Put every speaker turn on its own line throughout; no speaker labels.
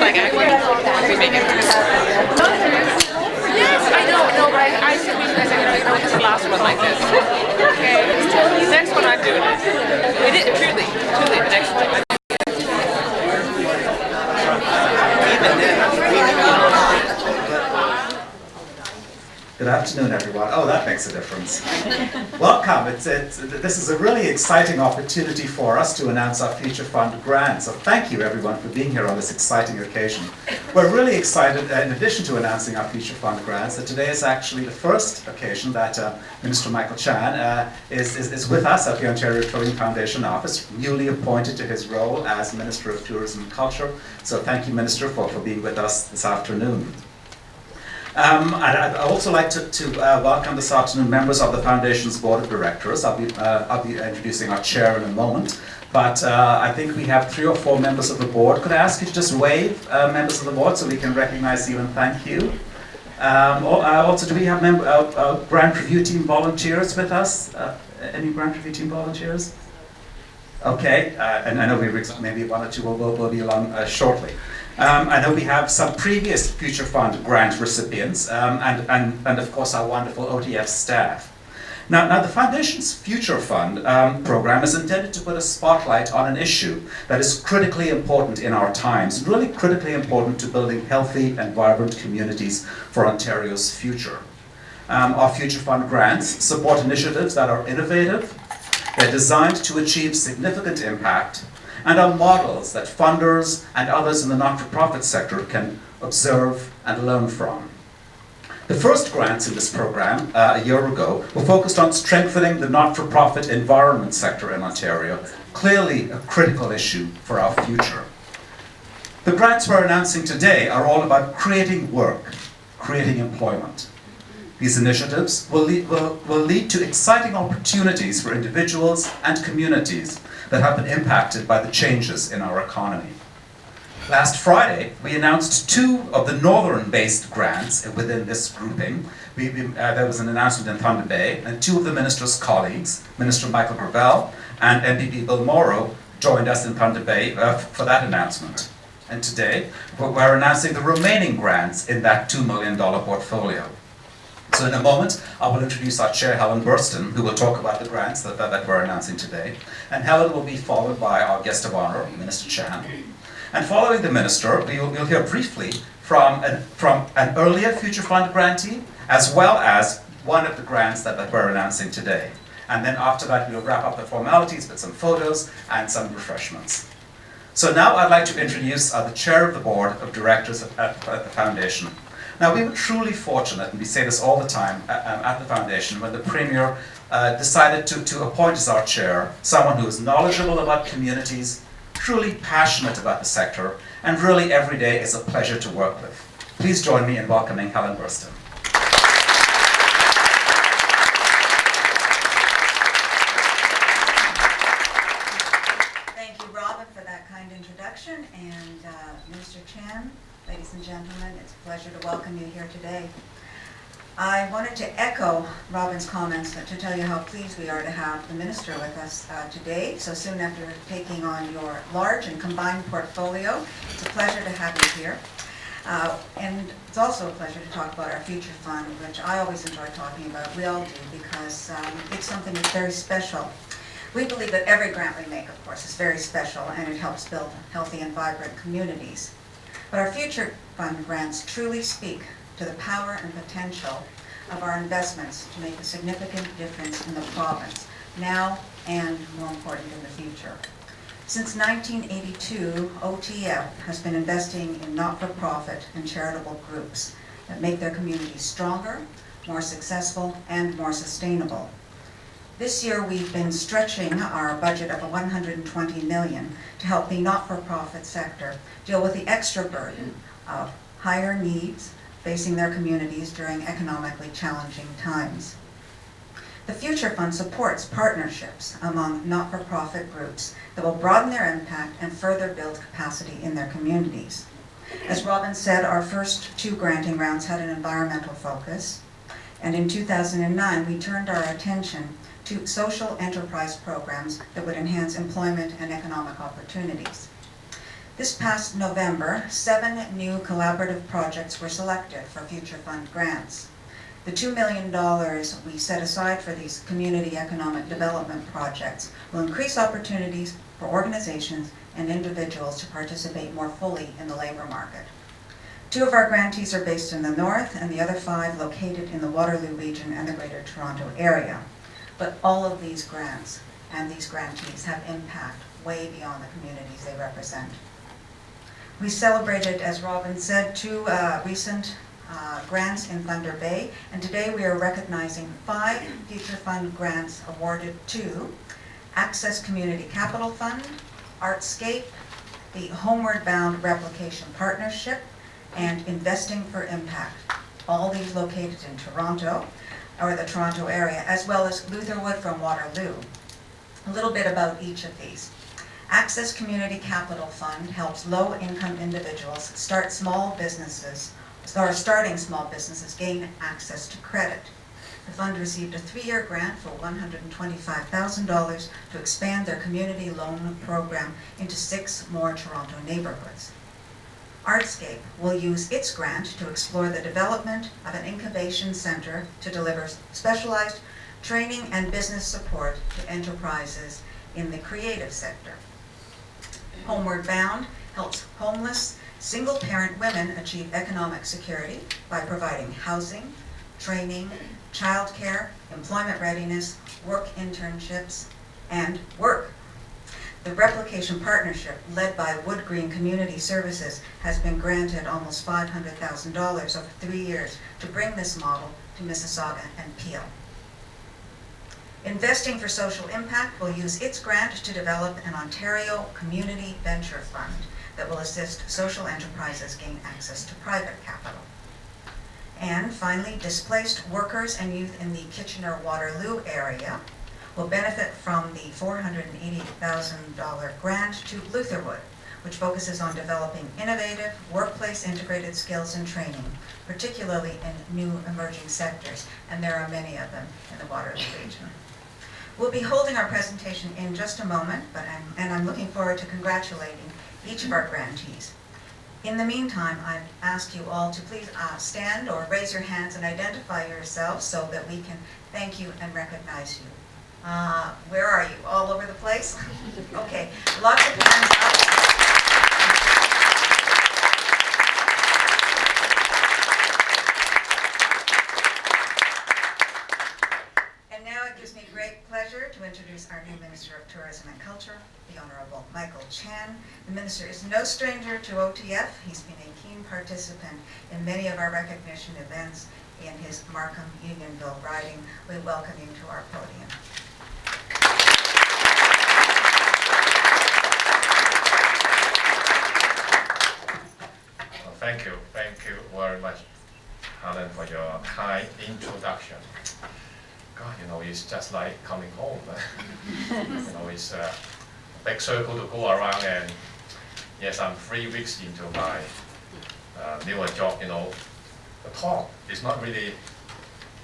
like actually make it. Yes, I know, no, but I should be this is the last one like this. Okay, next one I'm doing it. We did truly, the next one.
Good afternoon, everyone. Oh, that makes a difference. Welcome. This is a really exciting opportunity for us to announce our Future Fund grant. So thank you, everyone, for being here on this exciting occasion. We're really excited, in addition to announcing our Future Fund grants, that today is actually the first occasion that Minister Michael Chan is with us at the Ontario Trillium Foundation office, newly appointed to his role as Minister of Tourism and Culture. So thank you, Minister, for being with us this afternoon. I'd also like to welcome this afternoon members of the Foundation's Board of Directors. I'll be introducing our chair in a moment, but I think we have 3 or 4 members of the board. Could I ask you to just wave, members of the board, so we can recognize you and thank you? Also, do we have grant review team volunteers with us? Any grant review team volunteers? Okay, and I know maybe 1 or 2 will be along shortly. I know we have some previous Future Fund grant recipients and of course our wonderful OTF staff. Now the Foundation's Future Fund program is intended to put a spotlight on an issue that is critically important in our times, really critically important to building healthy and vibrant communities for Ontario's future. Our Future Fund grants support initiatives that are innovative, they're designed to achieve significant impact, and are models that funders and others in the not-for-profit sector can observe and learn from. The first grants in this program a year ago were focused on strengthening the not-for-profit environment sector in Ontario, clearly a critical issue for our future. The grants we're announcing today are all about creating work, creating employment. These initiatives will lead to exciting opportunities for individuals and communities that have been impacted by the changes in our economy. Last Friday, we announced 2 of the northern-based grants within this grouping. There was an announcement in Thunder Bay, and 2 of the Minister's colleagues, Minister Michael Gravel and MPP Bill Morrow, joined us in Thunder Bay for that announcement. And today, we're announcing the remaining grants in that $2 million portfolio. So in a moment, I will introduce our chair, Helen Burston, who will talk about the grants that we're announcing today. And Helen will be followed by our guest of honor, Minister Chan. And following the Minister, we'll hear briefly from an earlier Future Fund grantee, as well as one of the grants that we're announcing today. And then after that, we'll wrap up the formalities with some photos and some refreshments. So now I'd like to introduce the chair of the Board of Directors at the Foundation. Now, we were truly fortunate, and we say this all the time at the Foundation, when the Premier decided to appoint as our chair someone who is knowledgeable about communities, truly passionate about the sector, and really every day is a pleasure to work with. Please join me in welcoming Helen Burston.
Thank you, Robin, for that kind introduction, and Minister Chan. Ladies and gentlemen, it's a pleasure to welcome you here today. I wanted to echo Robin's comments to tell you how pleased we are to have the Minister with us today, so soon after taking on your large and combined portfolio. It's a pleasure to have you here. And it's also a pleasure to talk about our Future Fund, which I always enjoy talking about. We all do, because it's something that's very special. We believe that every grant we make, of course, is very special, and it helps build healthy and vibrant communities. But our Future Fund grants truly speak to the power and potential of our investments to make a significant difference in the province, now and, more important, in the future. Since 1982, OTF has been investing in not-for-profit and charitable groups that make their communities stronger, more successful, and more sustainable. This year we've been stretching our budget of $120 million to help the not-for-profit sector deal with the extra burden of higher needs facing their communities during economically challenging times. The Future Fund supports partnerships among not-for-profit groups that will broaden their impact and further build capacity in their communities. As Robin said, our first 2 granting rounds had an environmental focus, and in 2009 we turned our attention to social enterprise programs that would enhance employment and economic opportunities. This past November, 7 new collaborative projects were selected for Future Fund grants. The $2 million we set aside for these community economic development projects will increase opportunities for organizations and individuals to participate more fully in the labor market. 2 of our grantees are based in the north, and the other 5 located in the Waterloo region and the Greater Toronto area. But all of these grants and these grantees have impact way beyond the communities they represent. We celebrated, as Robin said, 2 recent grants in Thunder Bay, and today we are recognizing 5 Future Fund grants awarded to Access Community Capital Fund, Artscape, the Homeward Bound Replication Partnership, and Investing for Impact. All these located in Toronto, or the Toronto area, as well as Lutherwood from Waterloo. A little bit about each of these. Access Community Capital Fund helps low-income individuals starting small businesses gain access to credit. The fund received a 3-year grant for $125,000 to expand their community loan program into 6 more Toronto neighborhoods. Artscape will use its grant to explore the development of an incubation center to deliver specialized training and business support to enterprises in the creative sector. Homeward Bound helps homeless, single-parent women achieve economic security by providing housing, training, childcare, employment readiness, work internships, and work. The Replication Partnership, led by Wood Green Community Services, has been granted almost $500,000 over 3 years to bring this model to Mississauga and Peel. Investing for Social Impact will use its grant to develop an Ontario Community Venture Fund that will assist social enterprises gain access to private capital. And finally, displaced workers and youth in the Kitchener-Waterloo area will benefit from the $480,000 grant to Lutherwood, which focuses on developing innovative workplace integrated skills and training, particularly in new emerging sectors, and there are many of them in the Waterloo region. We'll be holding our presentation in just a moment, and I'm looking forward to congratulating each of our grantees. In the meantime, I've asked you all to please stand or raise your hands and identify yourselves so that we can thank you and recognize you. Where are you? All over the place? Okay, lots of hands up. And now it gives me great pleasure to introduce our new Minister of Tourism and Culture, the Honourable Michael Chan. The Minister is no stranger to OTF. He's been a keen participant in many of our recognition events in his Markham-Unionville riding. We welcome you to our podium.
Thank you very much, Helen, for your kind introduction. God, it's just like coming home. It's a big circle to go around, and yes, I'm 3 weeks into my newer job. The talk is not really,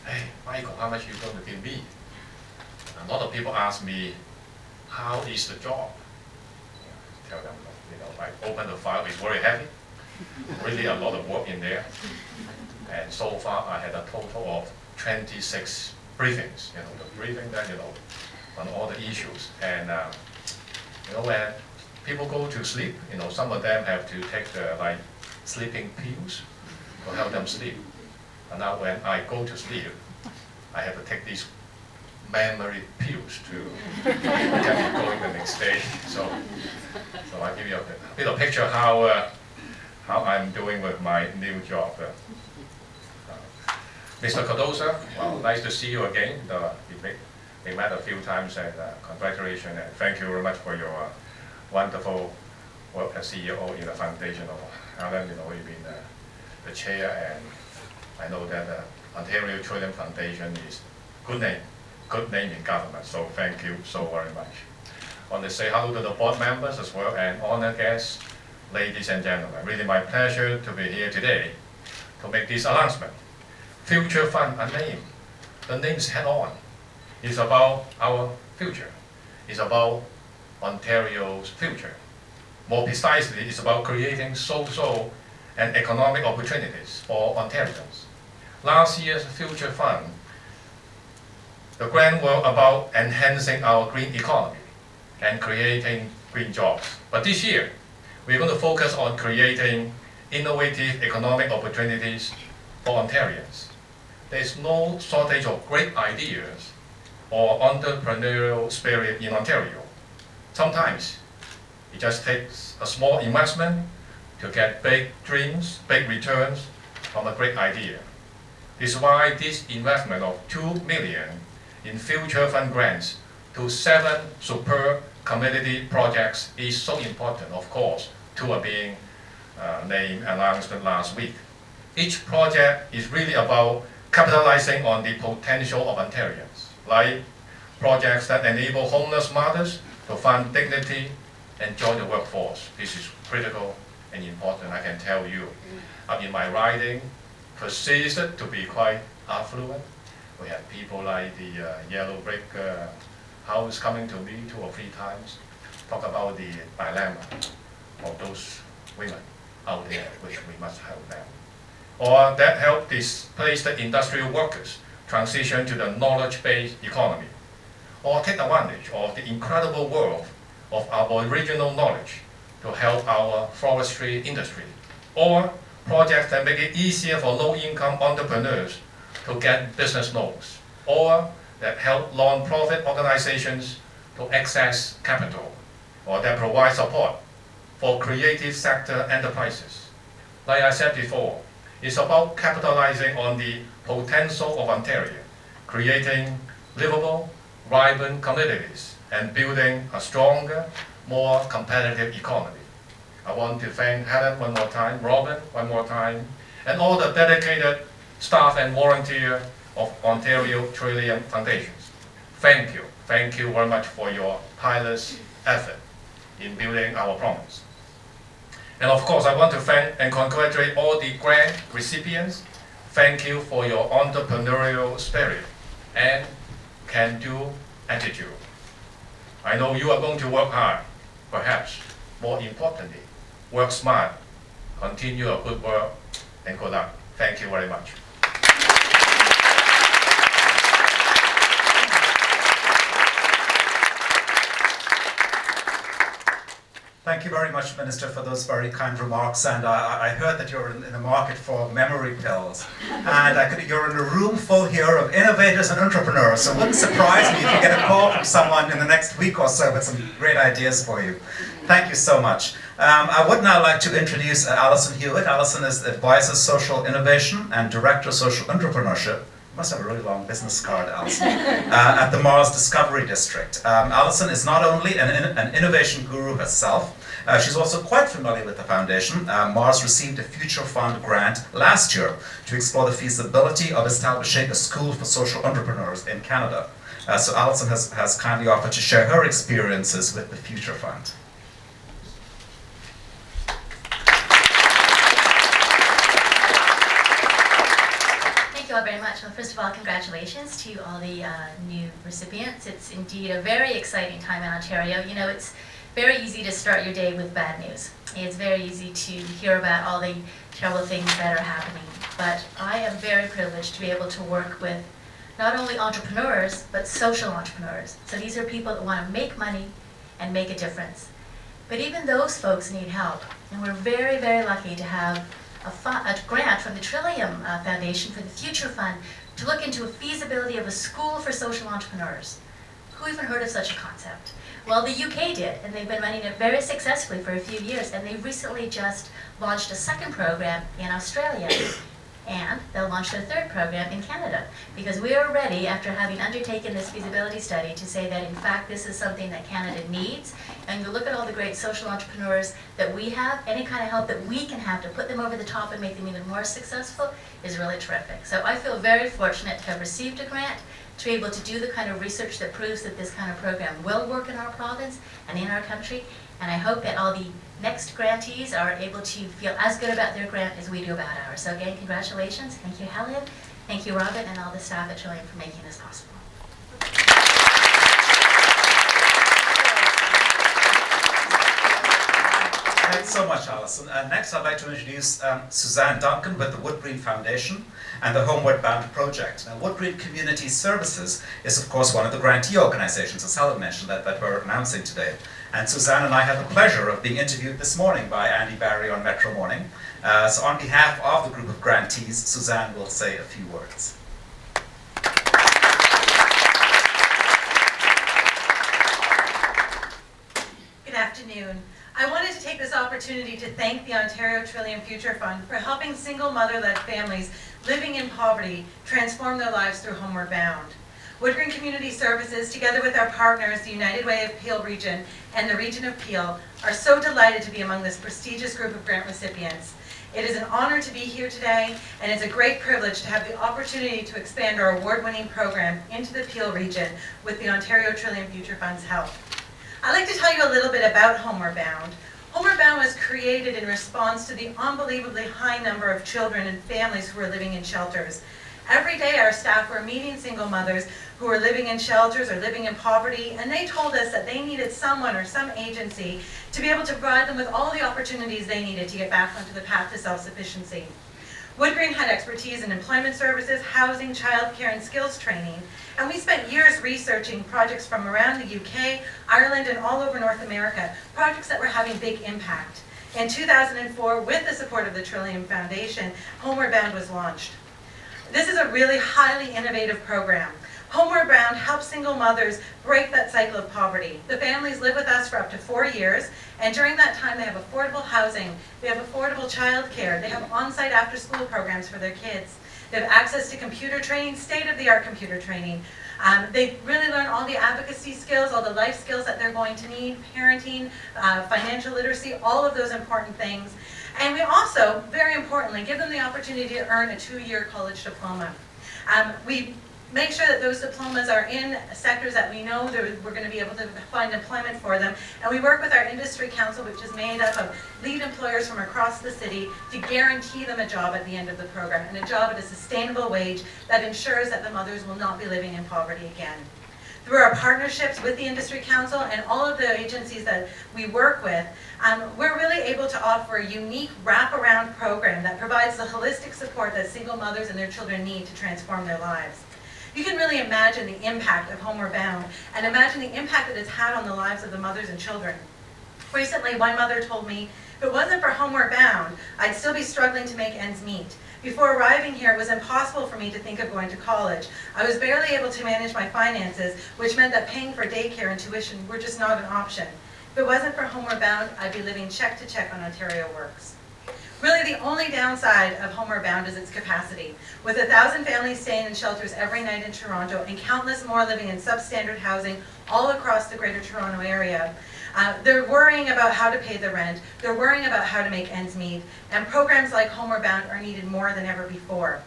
hey, Michael, how much are you going to give me? A lot of people ask me, how is the job? Tell them, I open the file, it's very heavy. Really a lot of work in there, and so far I had a total of 26 briefings. The briefing that on all the issues, and when people go to sleep, some of them have to take the sleeping pills to help them sleep. And now when I go to sleep, I have to take these memory pills to get me going the next day. So I give you a bit of picture how I'm doing with my new job. Mr. Cardoza, well, nice to see you again. We met a few times, and congratulations and thank you very much for your wonderful work as CEO in the foundation of Alan. You've been the chair, and I know that Ontario Trillium Foundation is good name in government. So thank you so very much. I want to say hello to the board members as well and honored guests. Ladies and gentlemen, really my pleasure to be here today to make this announcement. Future Fund, a name. The name is head-on. It's about our future. It's about Ontario's future. More precisely, it's about creating social and economic opportunities for Ontarians. Last year's Future Fund, the grant were about enhancing our green economy and creating green jobs. But this year, we're going to focus on creating innovative economic opportunities for Ontarians. There's no shortage of great ideas or entrepreneurial spirit in Ontario. Sometimes it just takes a small investment to get big dreams, big returns from a great idea. This is why this investment of $2 million in Future Fund grants to 7 superb community projects is so important. Of course, 2 are being named announcement last week. Each project is really about capitalizing on the potential of Ontarians, like projects that enable homeless mothers to find dignity and join the workforce. This is critical and important, I can tell you. In my riding, persisted to be quite affluent. We have people like the yellow brick house coming to me 2 or 3 times, talk about the dilemma of those women out there, which we must help them. Or that help displaced industrial workers transition to the knowledge-based economy. Or take advantage of the incredible wealth of our original knowledge to help our forestry industry. Or projects that make it easier for low-income entrepreneurs to get business loans. Or that help non-profit organizations to access capital. Or that provide support for creative sector enterprises. Like I said before, it's about capitalizing on the potential of Ontario, creating livable, vibrant communities, and building a stronger, more competitive economy. I want to thank Helen one more time, Robin one more time, and all the dedicated staff and volunteers of Ontario Trillium Foundations. Thank you. Thank you very much for your tireless effort in building our promise. And of course, I want to thank and congratulate all the grant recipients. Thank you for your entrepreneurial spirit and can-do attitude. I know you are going to work hard, perhaps more importantly, work smart, continue your good work, and good luck. Thank you very much.
Thank you very much, Minister, for those very kind remarks. And I heard that you're in the market for memory pills. And you're in a room full here of innovators and entrepreneurs. So it wouldn't surprise me if you get a call from someone in the next week or so with some great ideas for you. Thank you so much. I would now like to introduce Alison Hewitt. Alison is Advisor Social Innovation and Director Social Entrepreneurship. You must have a really long business card, Alison, at the Mars Discovery District. Alison is not only an innovation guru herself, she's also quite familiar with the foundation. Mars received a Future Fund grant last year to explore the feasibility of establishing a school for social entrepreneurs in Canada. So Alison has kindly offered to share her experiences with the Future Fund.
Thank you all very much. Well, first of all, congratulations to all the new recipients. It's indeed a very exciting time in Ontario. You know, it's very easy to start your day with bad news. It's very easy to hear about all the terrible things that are happening. But I am very privileged to be able to work with not only entrepreneurs, but social entrepreneurs. So these are people that want to make money and make a difference. But even those folks need help. And we're very, very lucky to have a grant from the Trillium Foundation for the Future Fund to look into a feasibility of a school for social entrepreneurs. Who even heard of such a concept? Well, the UK did, and they've been running it very successfully for a few years, and they recently just launched a second program in Australia. And they'll launch their third program in Canada, because we are ready, after having undertaken this feasibility study, to say that in fact this is something that Canada needs. And you look at all the great social entrepreneurs that we have, any kind of help that we can have to put them over the top and make them even more successful is really terrific. So I feel very fortunate to have received a grant, to be able to do the kind of research that proves that this kind of program will work in our province and in our country. And I hope that all the next grantees are able to feel as good about their grant as we do about ours. So again, congratulations. Thank you, Helen. Thank you, Robin, and all the staff at Trillium for making this possible.
Thanks so much, Alison. Next, I'd like to introduce Suzanne Duncan with the Wood Green Foundation and the Homeward Bound Project. Now, Wood Green Community Services is, of course, one of the grantee organizations, as Helen mentioned, that we're announcing today. And Suzanne and I had the pleasure of being interviewed this morning by Andy Barry on Metro Morning. So on behalf of the group of grantees, Suzanne will say a few words.
Good afternoon. I wanted to take this opportunity to thank the Ontario Trillium Future Fund for helping single mother-led families living in poverty transform their lives through Homeward Bound. Wood Green Community Services, together with our partners, the United Way of Peel Region and the Region of Peel, are so delighted to be among this prestigious group of grant recipients. It is an honor to be here today, and it's a great privilege to have the opportunity to expand our award-winning program into the Peel region with the Ontario Trillium Future Fund's help. I'd like to tell you a little bit about Homeward Bound. Homeward Bound was created in response to the unbelievably high number of children and families who are living in shelters. Every day our staff were meeting single mothers who were living in shelters or living in poverty, and they told us that they needed someone or some agency to be able to provide them with all the opportunities they needed to get back onto the path to self-sufficiency. Wood Green had expertise in employment services, housing, childcare, and skills training, and we spent years researching projects from around the UK, Ireland, and all over North America, projects that were having big impact. In 2004, with the support of the Trillium Foundation, Homeward Bound was launched. This is a really highly innovative program. Homeward Bound helps single mothers break that cycle of poverty. The families live with us for up to 4 years, and during that time they have affordable housing, they have affordable childcare, they have on-site after-school programs for their kids, they have access to computer training, state-of-the-art computer training. They really learn all the advocacy skills, all the life skills that they're going to need, parenting, financial literacy, all of those important things. And we also, very importantly, give them the opportunity to earn a 2-year college diploma. We make sure that those diplomas are in sectors that we know that we're going to be able to find employment for them. And we work with our industry council, which is made up of lead employers from across the city, to guarantee them a job at the end of the program, and a job at a sustainable wage that ensures that the mothers will not be living in poverty again. Through our partnerships with the Industry Council and all of the agencies that we work with, we're really able to offer a unique wraparound program that provides the holistic support that single mothers and their children need to transform their lives. You can really imagine the impact of Homeward Bound and imagine the impact that it's had on the lives of the mothers and children. Recently, one mother told me, if it wasn't for Homeward Bound, I'd still be struggling to make ends meet. Before arriving here, it was impossible for me to think of going to college. I was barely able to manage my finances, which meant that paying for daycare and tuition were just not an option. If it wasn't for Homeward Bound, I'd be living check to check on Ontario Works. Really, the only downside of Homeward Bound is its capacity. With 1,000 families staying in shelters every night in Toronto and countless more living in substandard housing all across the Greater Toronto area, they're worrying about how to pay the rent, they're worrying about how to make ends meet, and programs like Homeward Bound are needed more than ever before.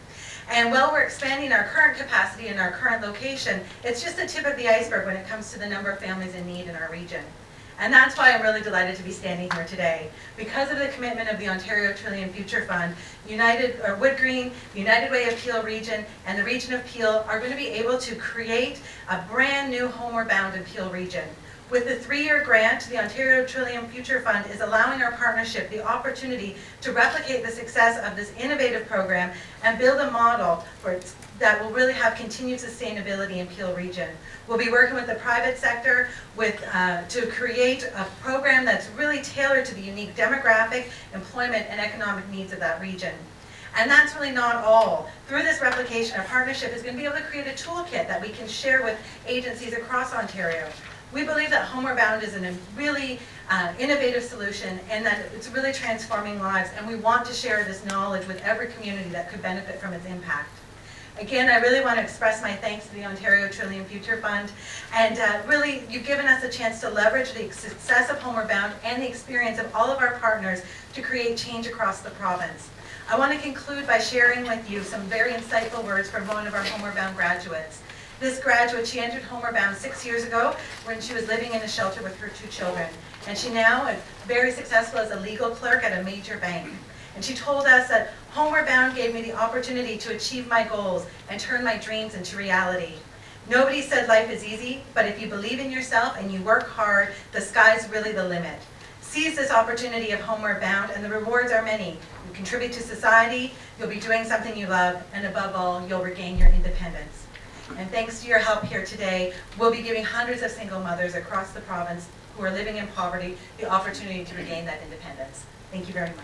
And while we're expanding our current capacity in our current location, it's just the tip of the iceberg when it comes to the number of families in need in our region. And that's why I'm really delighted to be standing here today. Because of the commitment of the Ontario Trillium Future Fund, Wood Green, the United Way of Peel region, and the Region of Peel are going to be able to create a brand new Homeward Bound in Peel region. With the 3-year grant, the Ontario Trillium Future Fund is allowing our partnership the opportunity to replicate the success of this innovative program and build a model that will really have continued sustainability in Peel region. We'll be working with the private sector to create a program that's really tailored to the unique demographic, employment, and economic needs of that region. And that's really not all. Through this replication, our partnership is going to be able to create a toolkit that we can share with agencies across Ontario. We believe that Homeward Bound is a really innovative solution and that it's really transforming lives, and we want to share this knowledge with every community that could benefit from its impact. Again, I really want to express my thanks to the Ontario Trillium Future Fund, and really you've given us a chance to leverage the success of Homeward Bound and the experience of all of our partners to create change across the province. I want to conclude by sharing with you some very insightful words from one of our Homeward Bound graduates. This graduate, she entered Homeward Bound 6 years ago when she was living in a shelter with her 2 children. And she now is very successful as a legal clerk at a major bank. And she told us that Homeward Bound gave me the opportunity to achieve my goals and turn my dreams into reality. Nobody said life is easy, but if you believe in yourself and you work hard, the sky's really the limit. Seize this opportunity of Homeward Bound, and the rewards are many. You contribute to society, you'll be doing something you love, and above all, you'll regain your independence. And thanks to your help here today, we'll be giving hundreds of single mothers across the province who are living in poverty the opportunity to regain that independence. Thank you very much.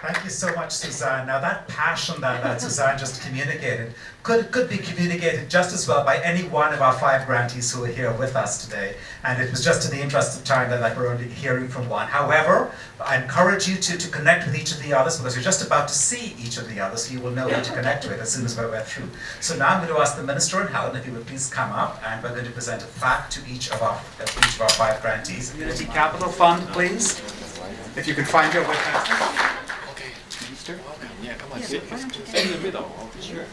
Thank you so much, Suzanne. Now that passion that Suzanne just communicated could be communicated just as well by any one of our 5 grantees who are here with us today. And it was just in the interest of time that we're only hearing from one. However, I encourage you to connect with each of the others, because you're just about to see each of the others, so you will know who to connect with as soon as we're through. So now I'm going to ask the Minister and Helen if you would please come up, and we're going to present a plaque to each of our 5 grantees. Community Capital Fund, please. If you could find your way past.
Yeah, come on, sit in the middle. Sure.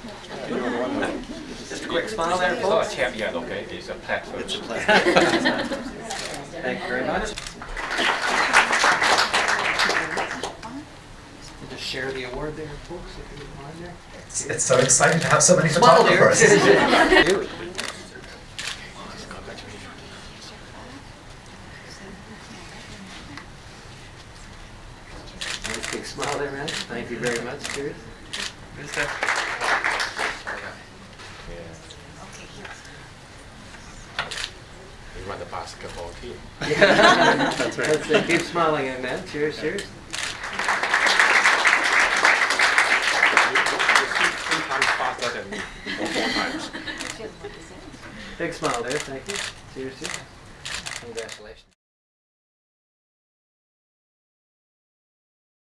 Just a quick smile there,
Oh,
folks.
champion, okay, it's a plaque first.
It's a plaque. Thank you very much. Just share the award there, folks, if you don't mind there.
It's so exciting to have so many
Smile there.
photographers.
Nice big smile there, man. Thank you very much. Cheers.
We run the basketball team.
Yeah, that's right. Let's keep smiling, young man. Cheers, cheers.
3 times faster than me, or 4 times.
Big smile there. Thank you. Cheers, cheers. Congratulations.